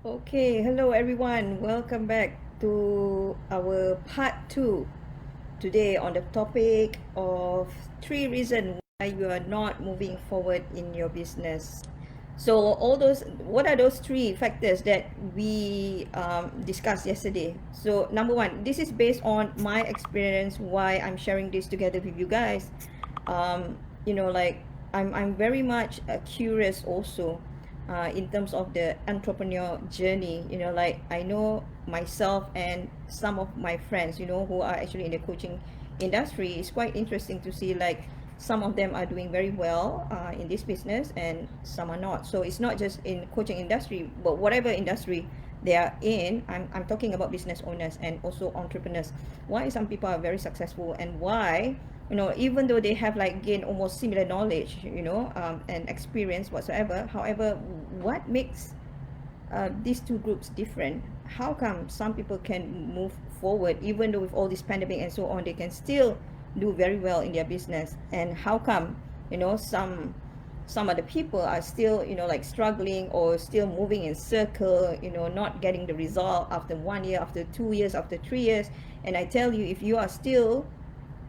Okay, hello everyone. Welcome back to our part 2 today on the topic of 3 reasons why you are not moving forward in your business. So what are those 3 factors that we discussed yesterday? So number one, this is based on my experience, why I'm sharing this together with you guys. um, like I'm very much curious also in terms of the entrepreneur journey. Like I know myself and some of my friends, who are actually in the coaching industry. It's quite interesting to see, like, some of them are doing very well in this business and some are not. So it's not just in coaching industry, but whatever industry they are in. I'm talking about business owners and also entrepreneurs. Why some people are very successful, and why, even though they have like gained almost similar knowledge, and experience whatsoever. However, what makes these two groups different? How come some people can move forward even though with all this pandemic and so on, they can still do very well in their business? And how come, some other people are still, like struggling or still moving in circle, not getting the result after 1 year, after 2 years, after 3 years? And I tell you, if you are still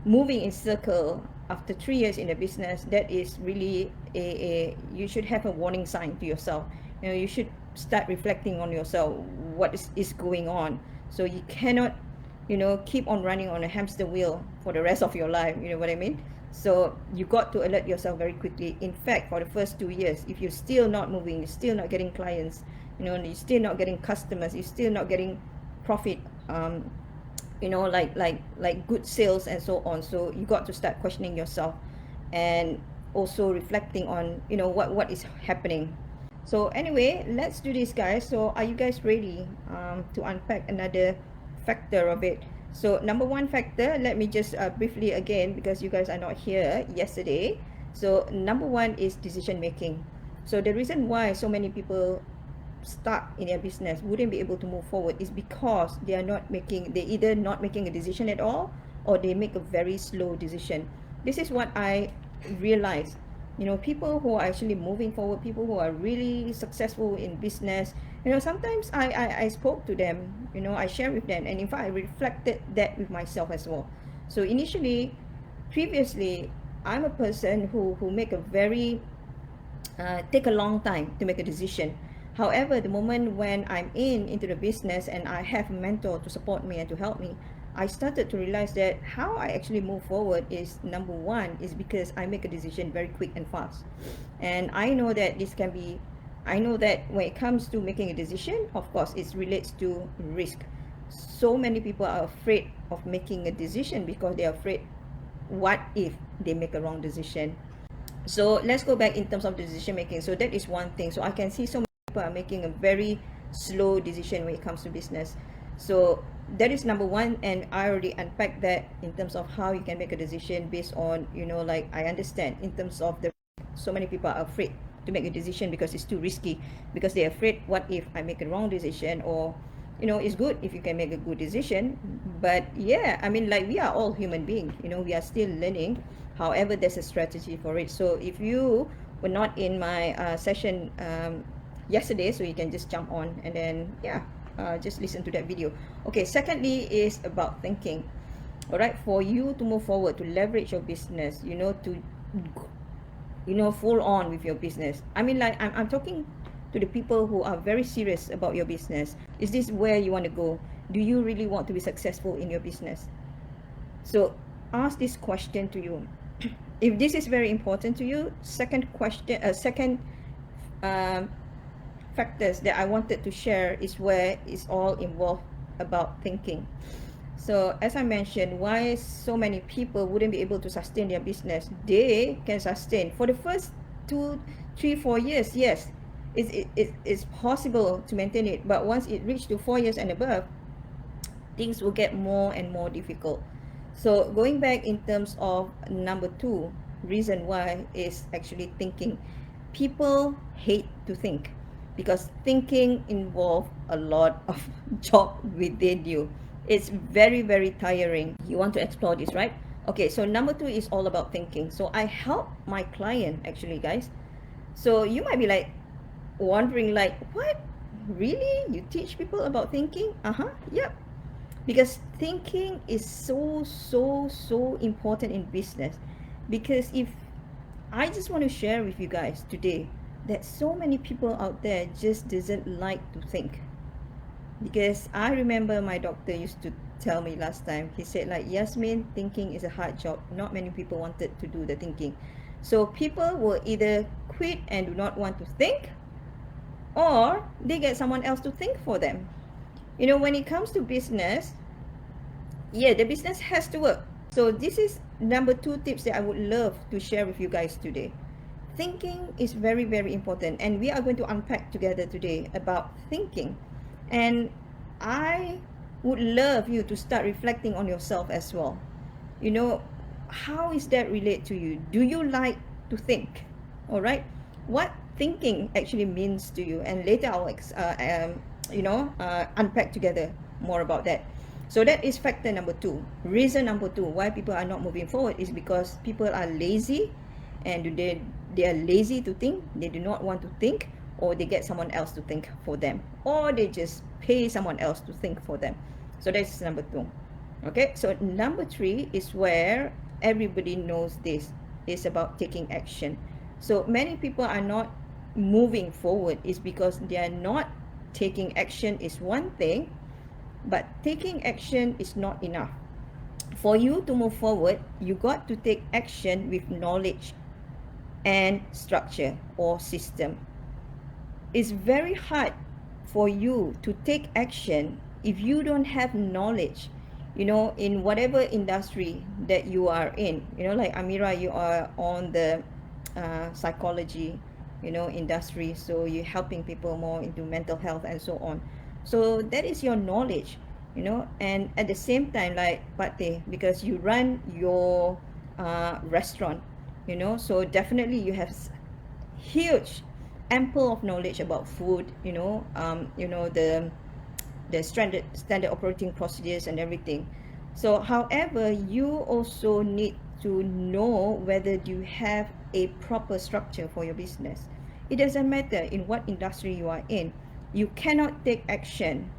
moving in circle after 3 years in a business, that is really a you should have a warning sign to yourself. You should start reflecting on yourself, what is going on. So you cannot, keep on running on a hamster wheel for the rest of your life. You know what I mean? So you got to alert yourself very quickly. In fact, for the first 2 years, if you're still not moving, you're still not getting clients, you're still not getting customers, you're still not getting profit, like good sales and so on. So you got to start questioning yourself and also reflecting on, what is happening. So anyway, let's do this, guys. So are you guys ready to unpack another factor of it? So number one factor, let me just briefly again, because you guys are not here yesterday. So number one is decision making. So the reason why so many people stuck in their business, wouldn't be able to move forward, is because they either not making a decision at all, or they make a very slow decision. This is what I realized. People who are actually moving forward, people who are really successful in business, sometimes I spoke to them, I share with them, and in fact I reflected that with myself as well. So initially, previously, I'm a person who make a very take a long time to make a decision. However, the moment when I'm into the business and I have a mentor to support me and to help me, I started to realize that how I actually move forward is, number one, is because I make a decision very quick and fast. And I know that when it comes to making a decision, of course, it relates to risk. So many people are afraid of making a decision because they are afraid, what if they make a wrong decision? So let's go back in terms of decision making. So that is one thing. So I can see so many people are making a very slow decision when it comes to business. So that is number one, and I already unpacked that in terms of how you can make a decision based on, like, I understand in terms of the, so many people are afraid to make a decision because it's too risky, because they're afraid, what if I make a wrong decision? Or, it's good if you can make a good decision, but yeah, I mean, like, we are all human beings, we are still learning. However, there's a strategy for it. So if you were not in my session yesterday, so you can just jump on and then, yeah, just listen to that video. Okay, secondly is about thinking. All right, for you to move forward, to leverage your business, to full on with your business. I mean, like, I'm talking to the people who are very serious about your business. Is this where you want to go? Do you really want to be successful in your business? So ask this question to you. If this is very important to you, second um, factors that I wanted to share is where it's all involved about thinking. So as I mentioned, why so many people wouldn't be able to sustain their business? They can sustain for the first 2, 3, 4 years. Yes, it's possible to maintain it, but once it reaches to 4 years and above, things will get more and more difficult. So going back in terms of number two, reason why is actually thinking. People hate to think because thinking involves a lot of job within you. It's very, very tiring. You want to explore this, right? Okay, so number two is all about thinking. So I help my client, actually, guys. So you might be like wondering, like, what? Really? You teach people about thinking? Yep. Because thinking is so important in business. Because if I just want to share with you guys today that so many people out there just doesn't like to think. Because I remember my doctor used to tell me last time, he said like, Yasmin, thinking is a hard job. Not many people wanted to do the thinking. So people will either quit and do not want to think, or they get someone else to think for them. You know, when it comes to business, yeah, the business has to work. So this is number 2 tips that I would love to share with you guys today. Thinking is very important, and we are going to unpack together today about thinking. And I would love you to start reflecting on yourself as well. You know, how is that relate to you? Do you like to think? All right, what thinking actually means to you, and later I'll unpack together more about that. So that is factor number 2. Reason number 2 why people are not moving forward is because people are lazy, and they are lazy to think. They do not want to think, or they get someone else to think for them, or they just pay someone else to think for them. So that's number 2. Okay, so number 3 is where everybody knows this is about taking action. So many people are not moving forward is because they are not taking action is one thing, but taking action is not enough. For you to move forward, you got to take action with knowledge and structure or system. It's very hard for you to take action if you don't have knowledge, you know, in whatever industry that you are in. You know, like Amira, you are on the psychology, you know, industry, so you're helping people more into mental health and so on. So that is your knowledge, you know. And at the same time, like Pate, because you run your restaurant, you know, so definitely you have huge ample of knowledge about food, you know, the standard operating procedures and everything. So however, you also need to know whether you have a proper structure for your business. It doesn't matter in what industry you are in, you cannot take action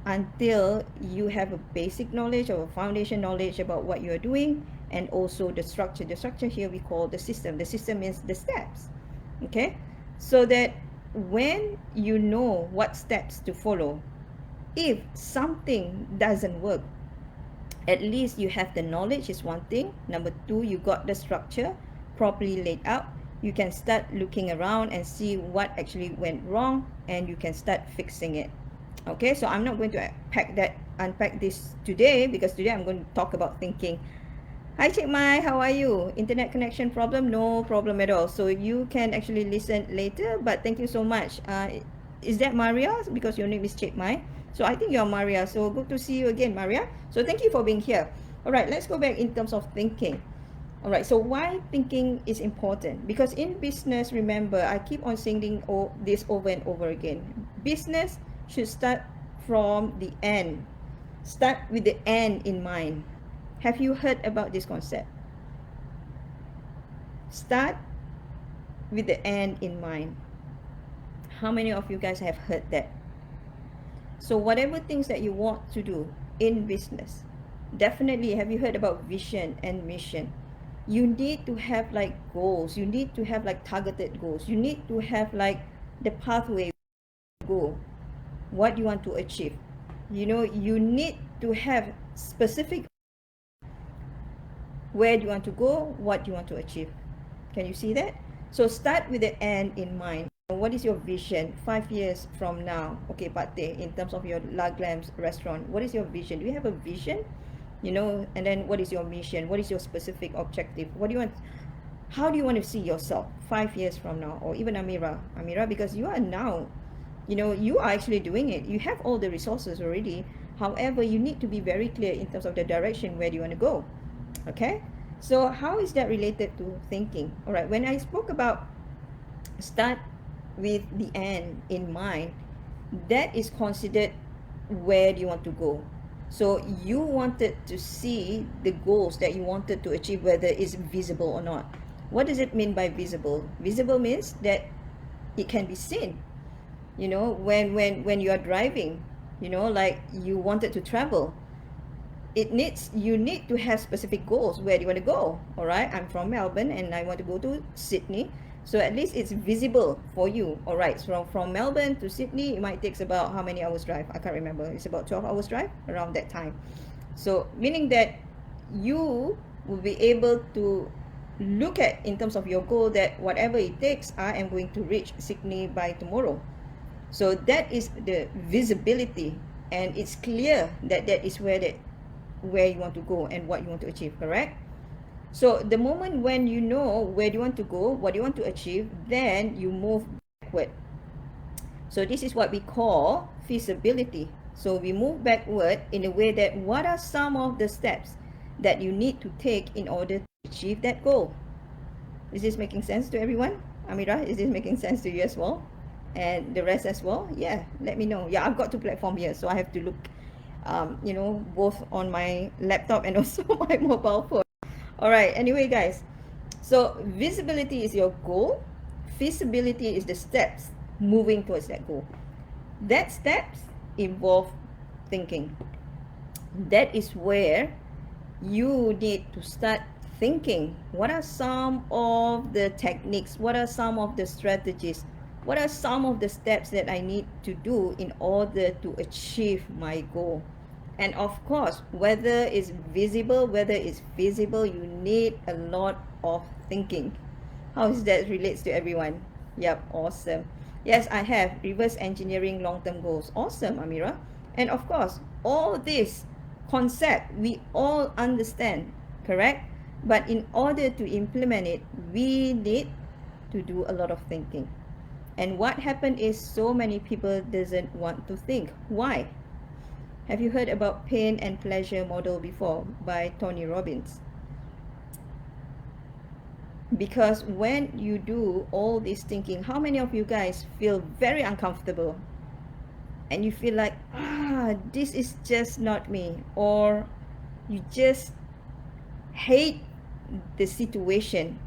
until you have a basic knowledge or a foundation knowledge about what you are doing, and also the structure here we call the system. The system means the steps. Okay, so that when you know what steps to follow, if something doesn't work, at least you have the knowledge is one thing. Number 2, you got the structure properly laid out. You can start looking around and see what actually went wrong, and you can start fixing it. Okay, so I'm not going to unpack this today, because today I'm going to talk about thinking. Hi Chick Mai, how are you? Internet connection problem? No problem at all. So you can actually listen later, but thank you so much. Is that Maria? Because your name is Chick Mai. So I think you're Maria. So good to see you again, Maria. So thank you for being here. All right, let's go back in terms of thinking. All right, so why thinking is important? Because in business, remember, I keep on saying this over and over again. Business should start from the end. Start with the end in mind. Have you heard about this concept? Start with the end in mind. How many of you guys have heard that? So whatever things that you want to do in business, definitely have you heard about vision and mission? You need to have like goals. You need to have like targeted goals. You need to have like the pathway go, what you want to achieve. You know, you need to have specific where do you want to go, what you want to achieve. Can you see that? So start with the end in mind. What is your vision 5 years from now? Okay, Pate, in terms of your La Glams restaurant, what is your vision? Do you have a vision? You know, and then what is your mission? What is your specific objective? What do you want? How do you want to see yourself 5 years from now? Or even Amira, because you are now, you know, you are actually doing it. You have all the resources already. However, you need to be very clear in terms of the direction where do you want to go. Okay, so how is that related to thinking? All right, when I spoke about start with the end in mind, that is considered where do you want to go. So you wanted to see the goals that you wanted to achieve, whether it's visible or not. What does it mean by visible? Visible means that it can be seen. You know, when you are driving, you know, like you wanted to travel, you need to have specific goals. Where do you want to go? All right, I'm from Melbourne and I want to go to Sydney, so at least it's visible for you. All right, so from Melbourne to Sydney, it might takes about how many hours drive? I can't remember. It's about 12 hours drive, around that time. So meaning that you will be able to look at, in terms of your goal, that whatever it takes, I am going to reach Sydney by tomorrow. So that is the visibility, and it's clear that that is where you want to go and what you want to achieve, correct? So the moment when you know where you want to go, what you want to achieve, then you move backward. So this is what we call feasibility. So we move backward in a way that what are some of the steps that you need to take in order to achieve that goal? Is this making sense to everyone? Amira, is this making sense to you as well? And the rest as well? Yeah, let me know. Yeah, I've got two platforms here, so I have to look, you know, both on my laptop and also my mobile phone. All right, anyway, guys. So visibility is your goal. Feasibility is the steps moving towards that goal. That steps involve thinking. That is where you need to start thinking. What are some of the techniques? What are some of the strategies? What are some of the steps that I need to do in order to achieve my goal? And of course, whether it's visible, whether it's feasible, you need a lot of thinking. How is that relates to everyone? Yep, awesome. Yes, I have reverse engineering long-term goals. Awesome, Amira. And of course, all this concept we all understand, correct? But in order to implement it, we need to do a lot of thinking. And what happened is so many people doesn't want to think. Why? Have you heard about pain and pleasure model before by Tony Robbins? Because when you do all this thinking, how many of you guys feel very uncomfortable and you feel like, this is just not me, or you just hate the situation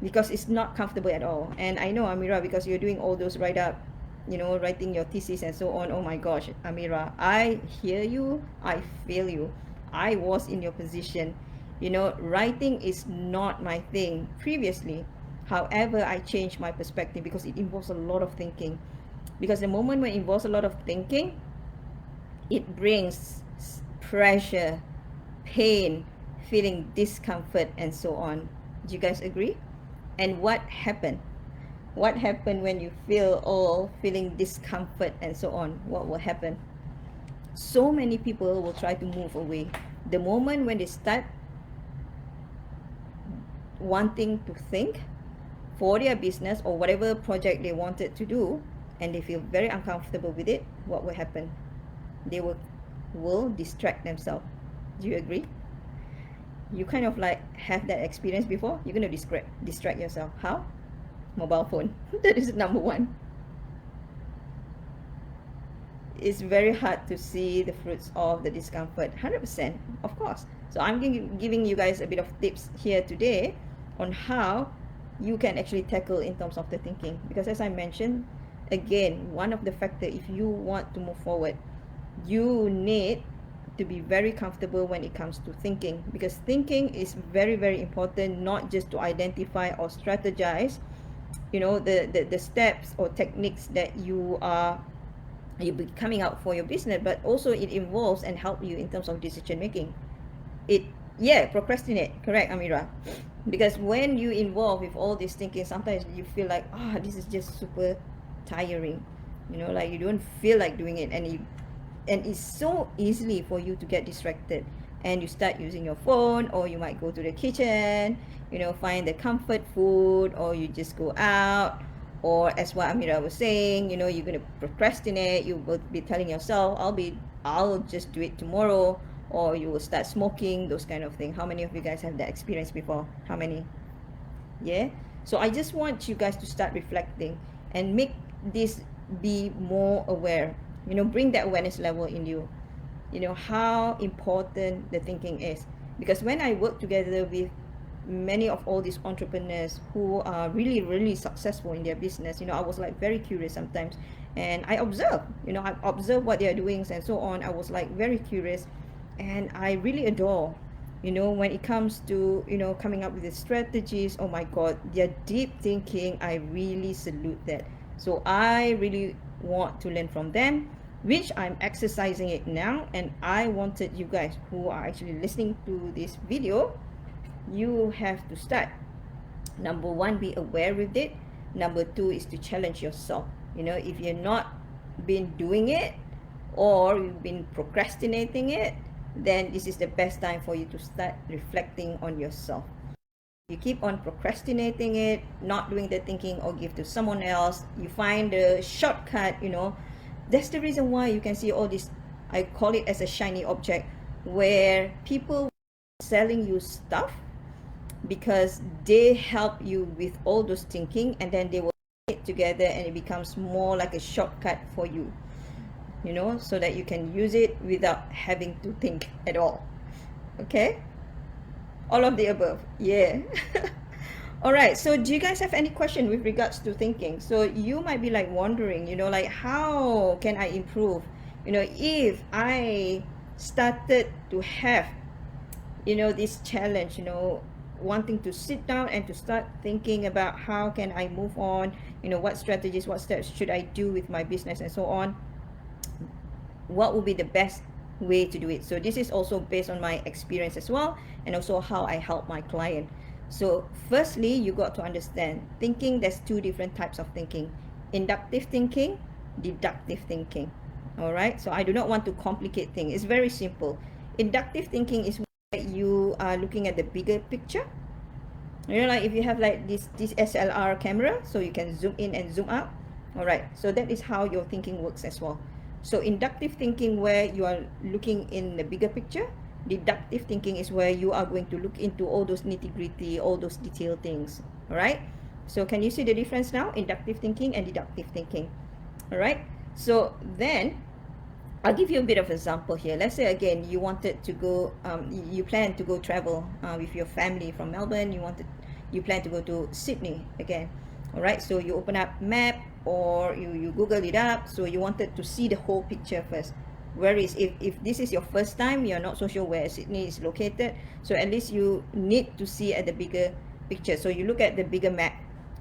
because it's not comfortable at all? And I know, Amira, because you're doing all those write up, you know, writing your thesis and so on. Oh my gosh, Amira, I hear you, I feel you. I was in your position. You know, writing is not my thing previously. However, I changed my perspective because it involves a lot of thinking. Because the moment when it involves a lot of thinking, it brings pressure, pain, feeling discomfort, and so on. Do you guys agree? And what happened? What happened when you feel all feeling discomfort and so on? What will happen? So many people will try to move away. The moment when they start wanting to think for their business or whatever project they wanted to do, and they feel very uncomfortable with it, what will happen? They will distract themselves. Do you agree? You kind of like have that experience before. You're going to distract yourself. How? Mobile phone. That is number one. It's very hard to see the fruits of the discomfort. 100%, of course. So I'm giving you guys a bit of tips here today on how you can actually tackle in terms of the thinking. Because as I mentioned, again, one of the factors, if you want to move forward, you need to be very comfortable when it comes to thinking, because thinking is very, very important, not just to identify or strategize, you know, the steps or techniques that you'll be coming out for your business, but also it involves and help you in terms of decision making. Procrastinate, correct, Amira? Because when you involve with all this thinking, sometimes you feel like, this is just super tiring, you know, like you don't feel like doing it, and it's so easily for you to get distracted, and you start using your phone, or you might go to the kitchen, you know, find the comfort food, or you just go out, or as what Amira was saying, you know, you're going to procrastinate. You will be telling yourself, I'll just do it tomorrow, or you will start smoking, those kind of thing. How many of you guys have that experience before? How many? Yeah. So I just want you guys to start reflecting and make this be more aware, you know, bring that awareness level in you, you know, how important the thinking is. Because when I work together with many of all these entrepreneurs who are really, really successful in their business, I was like very curious sometimes. And I observe, I observe what they are doing and so on. I was like very curious, and I really adore, when it comes to, coming up with the strategies. Oh my God, their deep thinking, I really salute that. So I really want to learn from them, which I'm exercising it now. And I wanted you guys who are actually listening to this video, you have to start. Number one, be aware with it. Number two is to challenge yourself. If you're not been doing it, or you've been procrastinating it, then this is the best time for you to start reflecting on yourself. You keep on procrastinating it, not doing the thinking, or give to someone else, you find the shortcut. That's the reason why you can see all this, I call it as a shiny object, where people selling you stuff because they help you with all those thinking, and then they will put it together and it becomes more like a shortcut for you, so that you can use it without having to think at all. Okay, all of the above. Yeah. All right, so do you guys have any question with regards to thinking? So you might be like wondering, like, how can I improve, if I started to have, this challenge, wanting to sit down and to start thinking about how can I move on, what strategies, what steps should I do with my business and so on. What will be the best way to do it? So this is also based on my experience as well, and also how I help my client. So firstly, you got to understand thinking, there's two different types of thinking: inductive thinking, deductive thinking. All right, so I do not want to complicate things. It's very simple. Inductive thinking is where you are looking at the bigger picture. Like if you have like this SLR camera, so you can zoom in and zoom out. All right, so that is how your thinking works as well. So inductive thinking, where you are looking in the bigger picture. Deductive thinking is where you are going to look into all those nitty-gritty, all those detailed things. All right, so can you see the difference now? Inductive thinking and deductive thinking. All right, so then I'll give you a bit of example here. Let's say again, you wanted to go, you plan to go travel with your family from Melbourne. You plan to go to Sydney again. All right, so you open up map, or you Google it up. So you wanted to see the whole picture first. Whereas if this is your first time, you're not so sure where Sydney is located. So at least you need to see at the bigger picture. So you look at the bigger map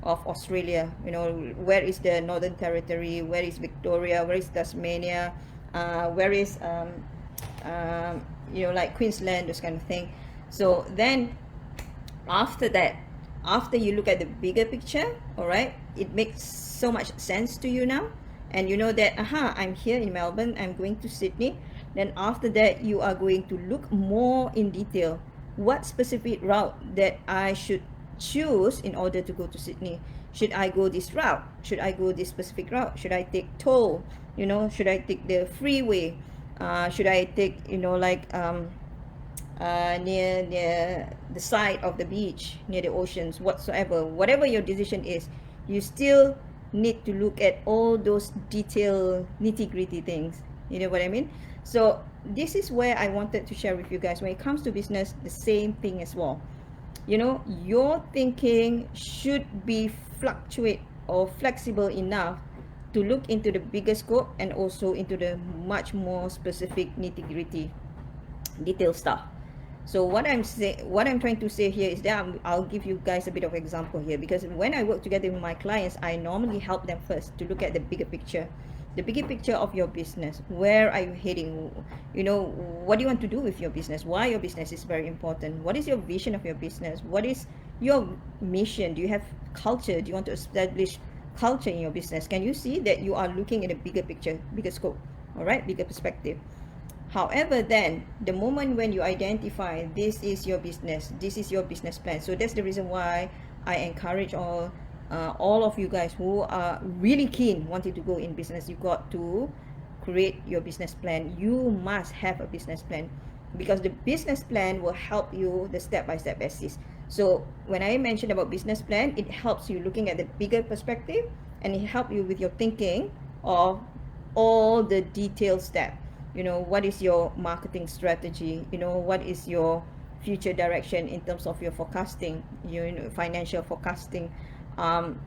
of Australia. Where is the Northern Territory? Where is Victoria? Where is Tasmania? Where is like Queensland, those kind of thing. So then after that, after you look at the bigger picture, all right, it makes so much sense to you now, and you know that I'm here in Melbourne, I'm going to Sydney. Then after that, you are going to look more in detail what specific route that I should choose in order to go to Sydney. Should I go this route? Should I go this specific route? Should I take toll? Should I take the freeway? Should I take near the side of the beach, near the oceans, whatsoever? Whatever your decision is, you still need to look at all those detailed nitty-gritty things. You know what I mean? So this is where I wanted to share with you guys. When it comes to business, the same thing as well. Your thinking should be fluctuate or flexible enough to look into the bigger scope, and also into the much more specific nitty-gritty detailed stuff. So what I'm trying to say here is that I'll give you guys a bit of example here, because when I work together with my clients, I normally help them first to look at the bigger picture. The bigger picture of your business. Where are you heading? What do you want to do with your business? Why your business is very important? What is your vision of your business? What is your mission? Do you have culture? Do you want to establish culture in your business? Can you see that you are looking at a bigger picture, bigger scope, all right, bigger perspective? However, then the moment when you identify this is your business, this is your business plan. So that's the reason why I encourage all of you guys who are really keen wanting to go in business, you got to create your business plan. You must have a business plan, because the business plan will help you the step-by-step basis. So when I mentioned about business plan, it helps you looking at the bigger perspective, and it helps you with your thinking of all the detailed steps. What is your marketing strategy? What is your future direction in terms of your forecasting, you know, financial forecasting. um,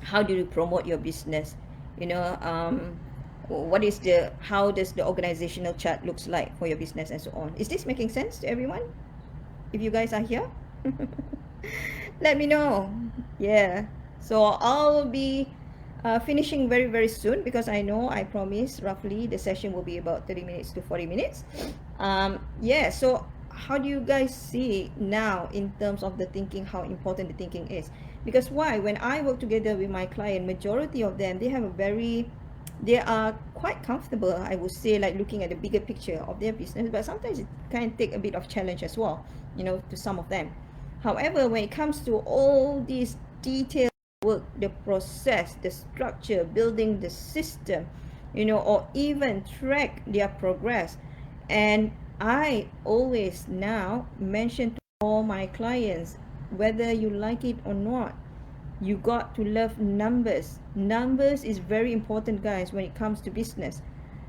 how do you promote your business, you know, what is the, how does the organizational chart looks like for your business and so on. Is this making sense to everyone, if you guys are here? Let me know. Yeah, so I'll be finishing very very soon, because I know I promised roughly the session will be about 30 minutes to 40 minutes. Yeah, so how do you guys see now in terms of the thinking, how important the thinking is? Because why, when I work together with my client, majority of them, they have a very, they are quite comfortable, I would say, like looking at the bigger picture of their business, but sometimes it can take a bit of challenge as well, you know, to some of them. However, when it comes to all these detailed work, the process, the structure, building the system, you know, or even track their progress. And I always now mention to all my clients, whether you like it or not, you got to love numbers. Numbers is very important, guys, when it comes to business.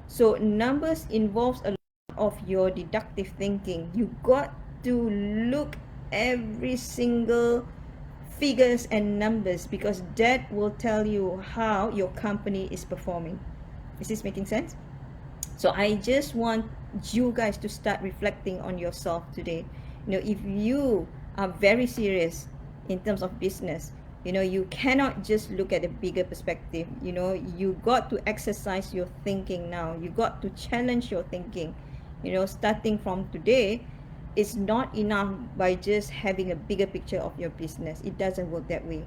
So numbers involves a lot of your deductive thinking. You got to look every single figures and numbers, because that will tell you how your company is performing. Is this making sense? So I just want you guys to start reflecting on yourself today. You know, if you are very serious in terms of business, you know, you cannot just look at the bigger perspective. You know, you got to exercise your thinking now. You got to challenge your thinking. You know, starting from today, it's not enough by just having a bigger picture of your business. It doesn't work that way.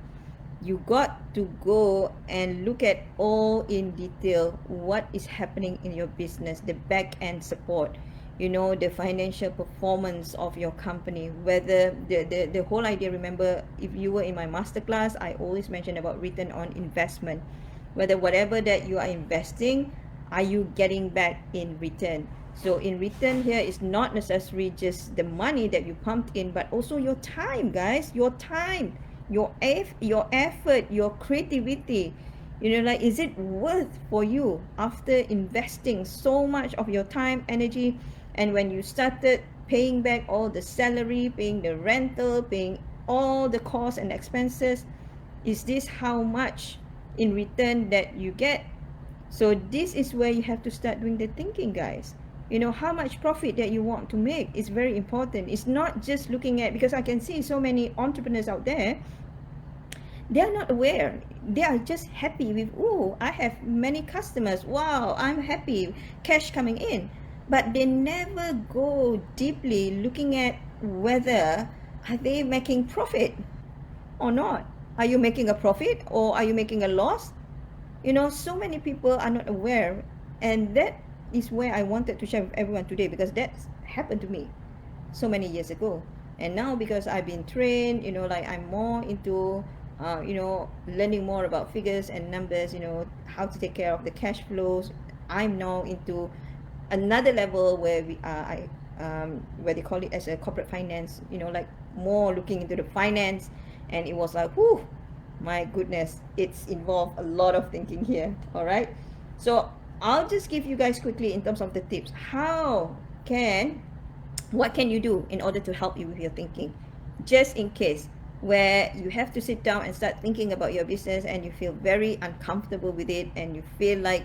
You got to go and look at all in detail what is happening in your business, the back end support, you know, the financial performance of your company, whether the whole idea. Remember, if you were in my masterclass, I always mention about return on investment, whether whatever that you are investing, are you getting back in return. So in return here is not necessarily just the money that you pumped in, but also your time, guys, your time, your effort, your creativity. You know, like, is it worth for you after investing so much of your time, energy, and when you started paying back all the salary, paying the rental, paying all the costs and expenses, is this how much in return that you get? So this is where you have to start doing the thinking, guys. You know, how much profit that you want to make is very important. It's not just looking at, because I can see so many entrepreneurs out there, they are not aware. They are just happy with, oh, I have many customers, wow, I'm happy, cash coming in. But they never go deeply looking at whether are they making profit or not. Are you making a profit or are you making a loss? You know, so many people are not aware, and that is where I wanted to share with everyone today, because that's happened to me so many years ago. And now, because I've been trained, you know, like, I'm more into you know, learning more about figures and numbers, you know, how to take care of the cash flows. I'm now into another level where we I where they call it as a corporate finance, you know, like more looking into the finance. And it was like, whew, my goodness, it's involved a lot of thinking here. All right, so I'll just give you guys quickly in terms of the tips. How can, what can you do in order to help you with your thinking, just in case where you have to sit down and start thinking about your business and you feel very uncomfortable with it, and you feel like,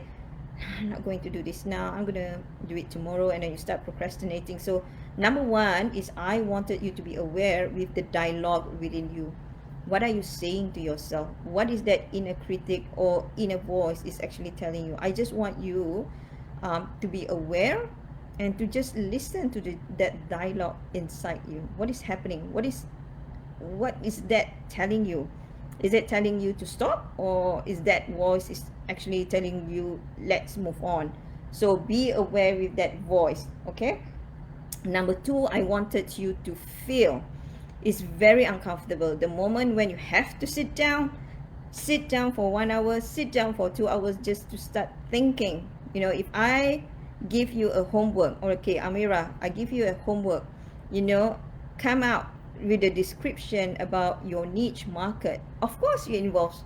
I'm not going to do this now, I'm gonna do it tomorrow, and then you start procrastinating. So number one is, I wanted you to be aware with the dialogue within you. What are you saying to yourself? What is that inner critic or inner voice is actually telling you? I just want you to be aware and to just listen to that dialogue inside you. What is happening? What is that telling you? Is it telling you to stop, or is that voice is actually telling you, let's move on? So be aware with that voice, okay? Number two, I wanted you to feel, it's very uncomfortable the moment when you have to sit down for 1 hour, sit down for 2 hours just to start thinking. You know, if I give you a homework, or okay, Amira, I give you a homework, you know, come out with a description about your niche market. Of course, it involves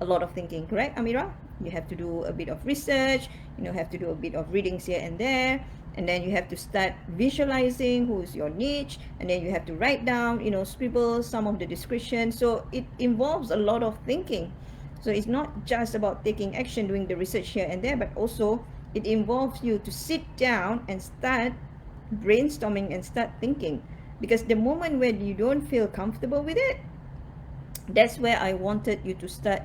a lot of thinking, correct, Amira? You have to do a bit of research, have to do a bit of readings here and there, and then you have to start visualizing who's your niche, and then you have to write down, scribble some of the description. So it involves a lot of thinking. So it's not just about taking action, doing the research here and there, but also it involves you to sit down and start brainstorming and start thinking. Because the moment when you don't feel comfortable with it, that's where I wanted you to start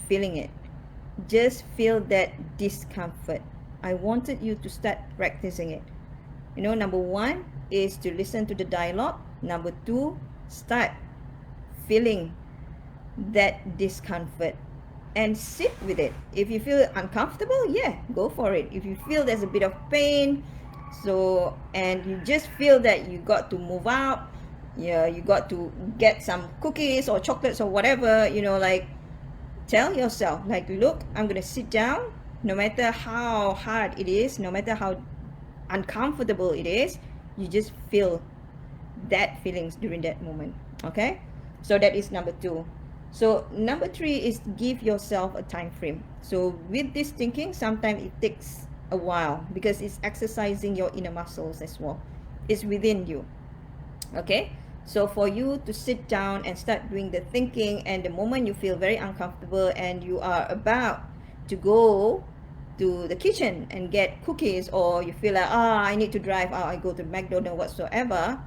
feeling it. Just feel that discomfort. I wanted you to start practicing it. Number one is to listen to the dialogue. Number two, start feeling that discomfort and sit with it. If you feel uncomfortable, yeah, go for it. If you feel there's a bit of pain, and you just feel that you got to move out, yeah, you got to get some cookies or chocolates or whatever, like, tell yourself, like, look, I'm gonna sit down. No matter how hard it is, no matter how uncomfortable it is, you just feel that feelings during that moment. Okay, so that is number two. So number three is give yourself a time frame. So with this thinking, sometimes it takes a while because it's exercising your inner muscles as well. It's within you. Okay, so for you to sit down and start doing the thinking, and the moment you feel very uncomfortable and you are about to go to the kitchen and get cookies, or you feel like, I need to drive out, I go to McDonald's whatsoever,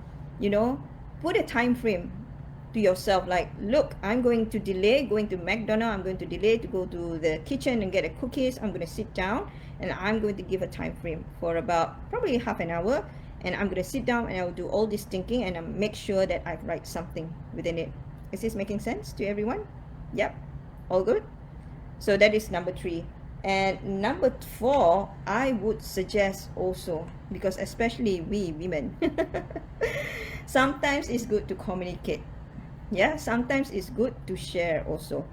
put a time frame to yourself, like, look, I'm going to delay going to McDonald's, I'm going to delay to go to the kitchen and get the cookies. I'm going to sit down and I'm going to give a time frame for about probably half an hour, and I'm going to sit down and I'll do all this thinking, and I'll make sure that I write something within it. Is this making sense to everyone? Yep, all good. So that is number three. And number four, I would suggest also, because especially we women, sometimes it's good to communicate. Yeah, sometimes it's good to share also.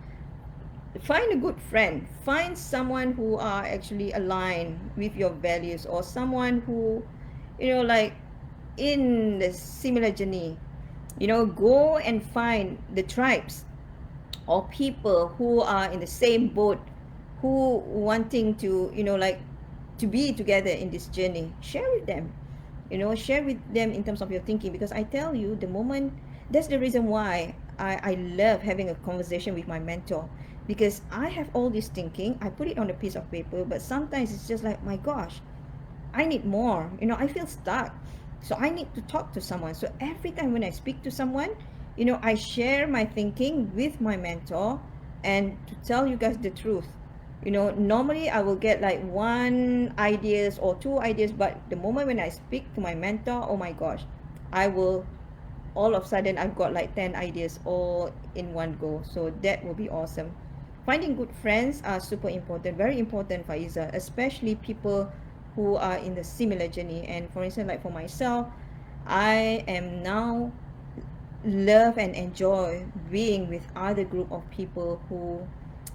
Find a good friend, find someone who are actually aligned with your values, or someone who, like, in the similar journey. Go and find the tribes or people who are in the same boat, who wanting to, like, to be together in this journey. Share with them, share with them in terms of your thinking. Because I tell you, the moment, that's the reason why I love having a conversation with my mentor, because I have all this thinking, I put it on a piece of paper, but sometimes it's just like, my gosh, I need more, I feel stuck, so I need to talk to someone. So every time when I speak to someone, I share my thinking with my mentor. And to tell you guys the truth, normally I will get like one ideas or two ideas, but the moment when I speak to my mentor, oh my gosh, I will, all of a sudden I've got like 10 ideas all in one go. So that will be awesome. Finding good friends are super important, very important, Faiza, especially people who are in the similar journey. And for instance, like for myself, I am now love and enjoy being with other group of people who,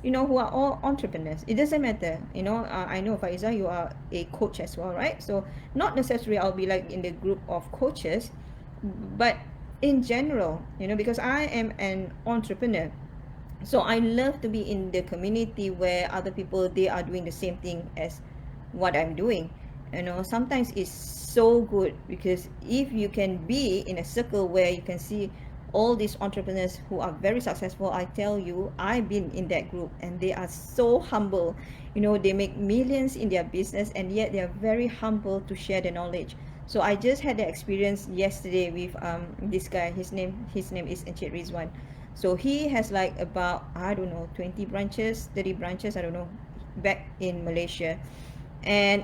who are all entrepreneurs. It doesn't matter, I know, Faiza, you are a coach as well, right? So not necessarily I'll be like in the group of coaches, but in general, because I am an entrepreneur, so I love to be in the community where other people, they are doing the same thing as what I'm doing. Sometimes it's so good, because if you can be in a circle where you can see all these entrepreneurs who are very successful, I tell you, I've been in that group, and they are so humble. They make millions in their business, and yet they are very humble to share the knowledge. So I just had the experience yesterday with this guy. His name is Encik Rizwan. So he has like about, I don't know, 20 branches, 30 branches, I don't know, back in Malaysia. And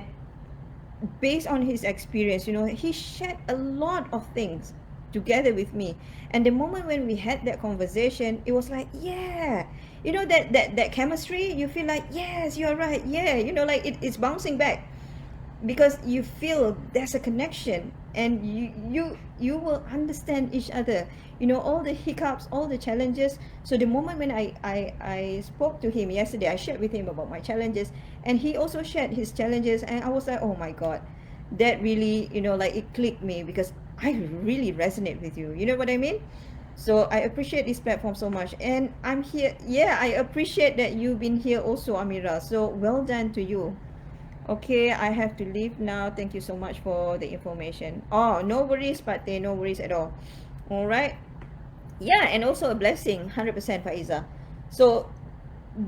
based on his experience, he shared a lot of things together with me. And the moment when we had that conversation, it was like, yeah, that chemistry, you feel like, yes, you're right, yeah, like it's bouncing back, because you feel there's a connection, and you will understand each other, all the hiccups, all the challenges. So the moment when I spoke to him yesterday, I shared with him about my challenges, and he also shared his challenges, and I was like, oh my god, that really, like, it clicked me, because I really resonate with you, you know what I mean? So I appreciate this platform so much, and I'm here. Yeah, I appreciate that you've been here also, Amira. So well done to you. Okay, I have to leave now. Thank you so much for the information. Oh, no worries, but no worries at all. All right. Yeah, and also a blessing, 100% Faiza. So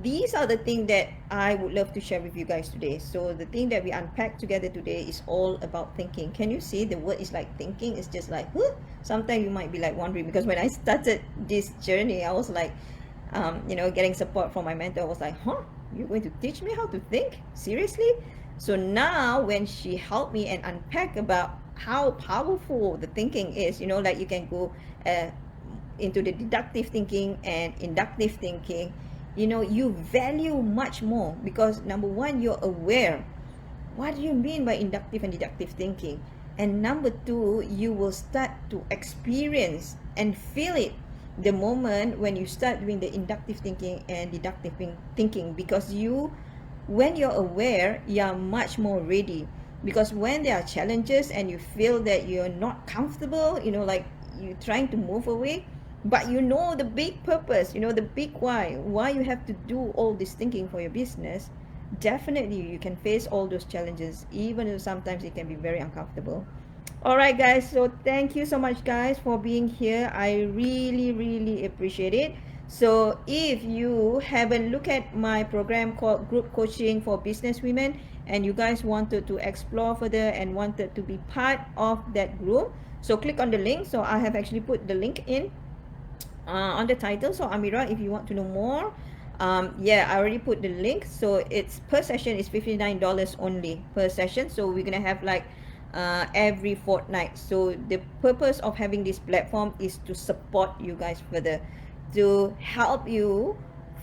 these are the things that I would love to share with you guys today. So the thing that we unpack together today is all about thinking. Can you see the word is like thinking? It's just like, huh? Sometimes you might be like wondering, because when I started this journey, I was like, getting support from my mentor. I was like, huh? You're going to teach me how to think? Seriously? So now when she helped me and unpack about how powerful the thinking is, like you can go into the deductive thinking and inductive thinking, you value much more, because number one, you're aware what do you mean by inductive and deductive thinking, and number two, you will start to experience and feel it the moment when you start doing the inductive thinking and deductive thinking, because when you're aware, you're much more ready. Because when there are challenges and you feel that you're not comfortable, like you're trying to move away, but the big purpose, the big why you have to do all this thinking for your business, definitely you can face all those challenges, even though sometimes it can be very uncomfortable. All right, guys, so thank you so much, guys, for being here. I really, really appreciate it. So if you haven't looked at my program called Group Coaching for Business Women, and you guys wanted to explore further and wanted to be part of that group, so click on the link. So I have actually put the link in on the title. So Amira, if you want to know more, yeah, I already put the link. So it's per session is $59 only per session. So we're gonna have like every fortnight. So the purpose of having this platform is to support you guys further, to help you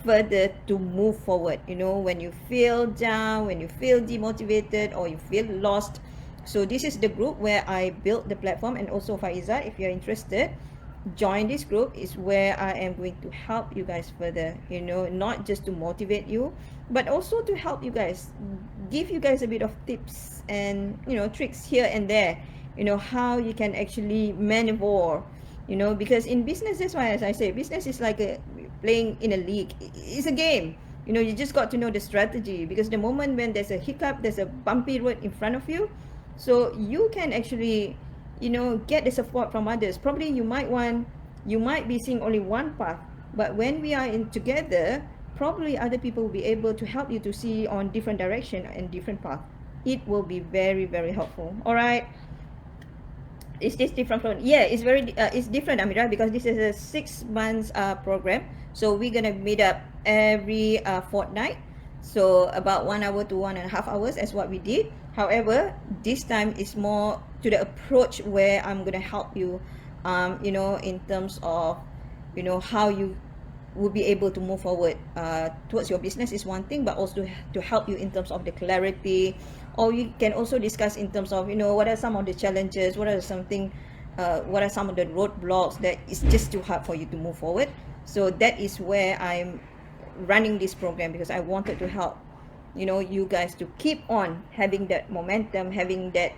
further to move forward, when you feel down, when you feel demotivated, or you feel lost. So this is the group where I built the platform. And also Faiza, if you're interested, join this group. Is where I am going to help you guys further, not just to motivate you, but also to help you guys, give you guys a bit of tips and tricks here and there, how you can actually maneuver, because in business, that's why, as I say, business is like playing in a league. It's a game. You just got to know the strategy, because the moment when there's a hiccup, there's a bumpy road in front of you, so you can actually get the support from others. Probably you might be seeing only one path, but when we are in together, probably other people will be able to help you to see on different direction and different path. It will be very, very helpful. All right, is this different from? Yeah, it's different, Amira, because this is a 6 months program. So we're gonna meet up every fortnight, so about 1 hour to 1.5 hours as what we did. However, this time is more to the approach where I'm gonna help you, in terms of how you will be able to move forward towards your business is one thing, but also to help you in terms of the clarity. Or you can also discuss in terms of what are some of the challenges, what are some of the roadblocks that is just too hard for you to move forward. So that is where I'm running this program, because I wanted to help you guys to keep on having that momentum, having that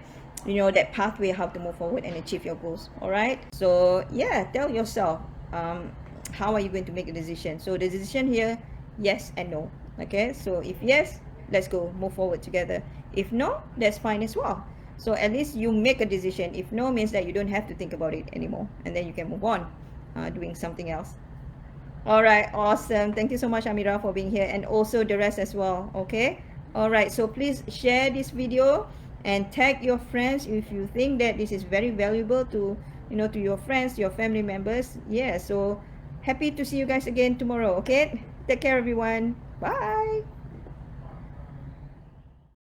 that pathway, how to move forward and achieve your goals. All right, so yeah, tell yourself, how are you going to make a decision? So the decision here, yes and no. Okay, so if yes, let's go move forward together. If no, that's fine as well. So at least you make a decision. If no, means that you don't have to think about it anymore, and then you can move on doing something else. All right, awesome. Thank you so much, Amira, for being here, and also the rest as well. Okay, all right, so please share this video and tag your friends if you think that this is very valuable to to your friends, your family members. Yeah, so happy to see you guys again tomorrow. Okay, take care, everyone. Bye.